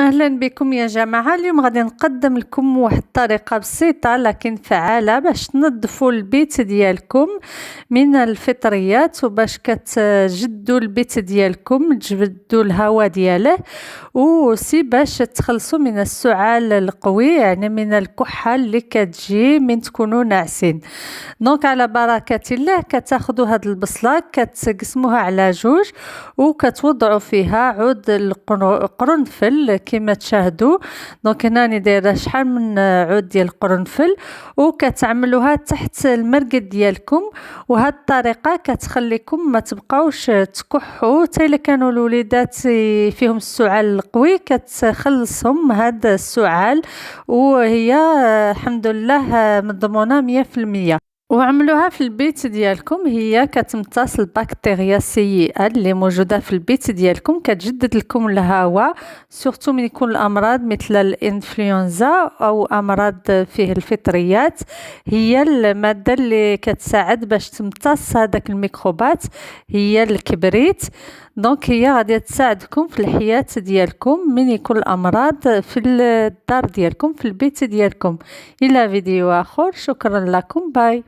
أهلا بكم يا جماعة. اليوم غادي نقدم لكم واحد الطريقة بسيطة لكن فعالة باش تنظفوا البيت ديالكم من الفطريات، وباش كتجدوا البيت ديالكم تجبدوا الهواء دياله، وسي باش تخلصوا من السعال القوي، يعني من الكحة اللي كتجي من تكونوا ناعسين. دونك على بركة الله كتاخذوا هاد البصلة كتقسموها على جوج، وكتوضعوا فيها عود القرنفل كما تشاهدوا. دونك هنا راني دايره شحال من عود ديال القرنفل، وكتعملوها تحت المرقد ديالكم. وهاد الطريقه كتخليكم ما تبقاوش تكحوا، حتى الا كانوا الوليدات فيهم السعال القوي كتخلصهم هاد السعال، وهي الحمد لله مضمونه 100%. وعملوها في البيت ديالكم، هي كتمتص البكتيريا السيئه اللي موجوده في البيت ديالكم، كتجدد لكم الهواء سورتو من يكون الامراض مثل الانفلونزا او امراض فيه الفطريات. هي الماده اللي كتساعد باش تمتص هذاك الميكروبات هي الكبريت. دونك هي غادي تساعدكم في الحياه ديالكم من يكون الامراض في الدار ديالكم في البيت ديالكم. الى فيديو اخر، شكرا لكم، باي.